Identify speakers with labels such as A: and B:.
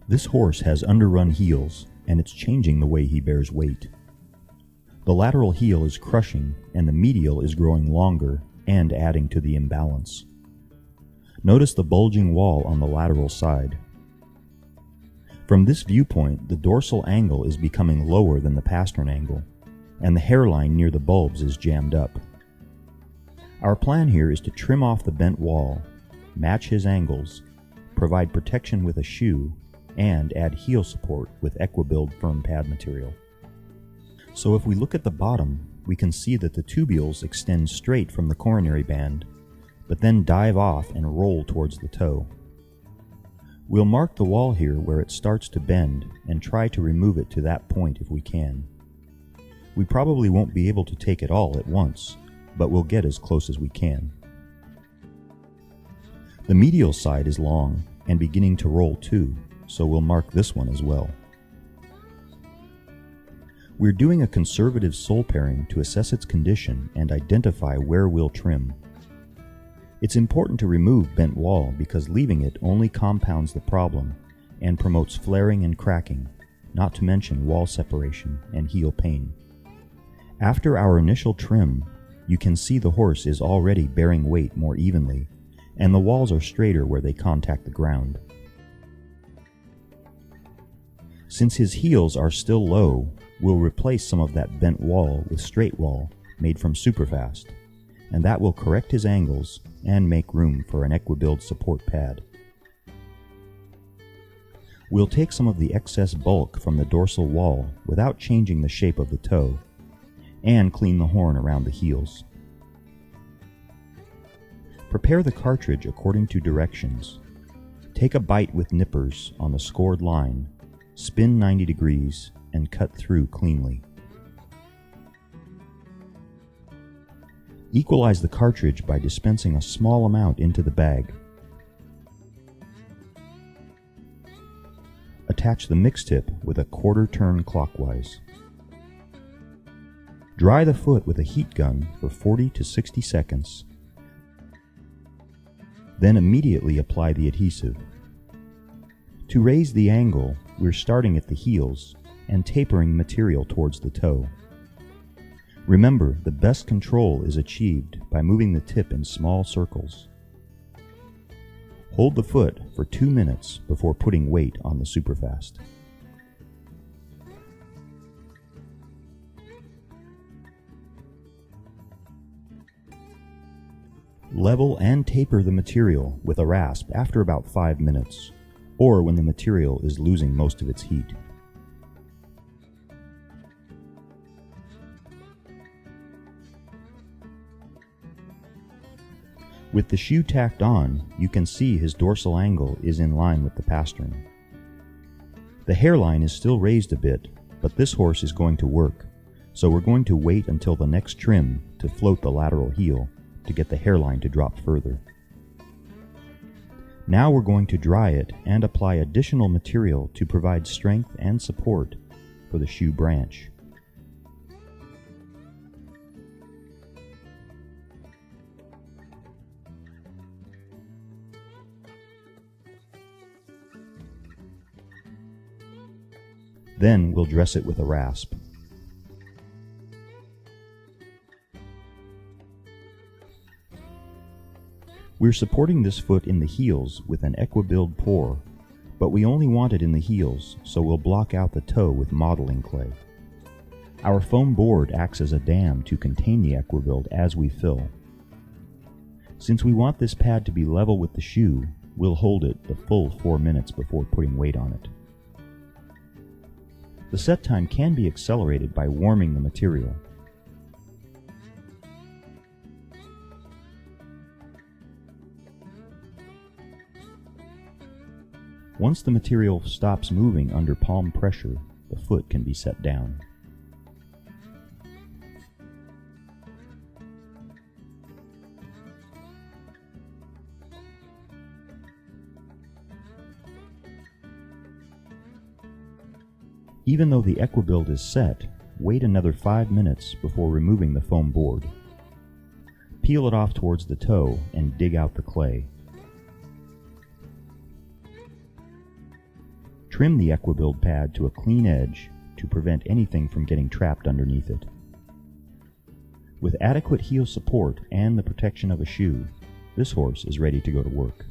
A: This horse has underrun heels, and it's changing the way he bears weight. The lateral heel is crushing, and the medial is growing longer and adding to the imbalance. Notice the bulging wall on the lateral side. From this viewpoint, the dorsal angle is becoming lower than the pastern angle, and the hairline near the bulbs is jammed up. Our plan here is to trim off the bent wall, match his angles, provide protection with a shoe, and add heel support with Equi-Build firm pad material. So if we look at the bottom, we can see that the tubules extend straight from the coronary band, but then dive off and roll towards the toe. We'll mark the wall here where it starts to bend and try to remove it to that point if we can. We probably won't be able to take it all at once, but we'll get as close as we can. The medial side is long and beginning to roll too, so we'll mark this one as well. We're doing a conservative sole pairing to assess its condition and identify where we'll trim. It's important to remove bent wall because leaving it only compounds the problem and promotes flaring and cracking, not to mention wall separation and heel pain. After our initial trim, you can see the horse is already bearing weight more evenly, and the walls are straighter where they contact the ground. Since his heels are still low, we'll replace some of that bent wall with straight wall made from SuperFast, and that will correct his angles and make room for an Equi-Build support pad. We'll take some of the excess bulk from the dorsal wall without changing the shape of the toe, and clean the horn around the heels. Prepare the cartridge according to directions. Take a bite with nippers on the scored line, spin 90 degrees, and cut through cleanly. Equalize the cartridge by dispensing a small amount into the bag. Attach the mix tip with a quarter turn clockwise. Dry the foot with a heat gun for 40 to 60 seconds. Then immediately apply the adhesive. To raise the angle, we're starting at the heels and tapering material towards the toe. Remember, the best control is achieved by moving the tip in small circles. Hold the foot for 2 minutes before putting weight on the SuperFast. Level and taper the material with a rasp after about 5 minutes, or when the material is losing most of its heat. With the shoe tacked on, you can see his dorsal angle is in line with the pastern. The hairline is still raised a bit, but this horse is going to work, so we're going to wait until the next trim to float the lateral heel to get the hairline to drop further. Now we're going to dry it and apply additional material to provide strength and support for the shoe branch. Then we'll dress it with a rasp. We're supporting this foot in the heels with an Equi-Build pour, but we only want it in the heels, so we'll block out the toe with modeling clay. Our foam board acts as a dam to contain the Equi-Build as we fill. Since we want this pad to be level with the shoe, we'll hold it the full 4 minutes before putting weight on it. The set time can be accelerated by warming the material. Once the material stops moving under palm pressure, the foot can be set down. Even though the Equi-Build is set, wait another 5 minutes before removing the foam board. Peel it off towards the toe and dig out the clay. Trim the Equi-Build pad to a clean edge to prevent anything from getting trapped underneath it. With adequate heel support and the protection of a shoe, this horse is ready to go to work.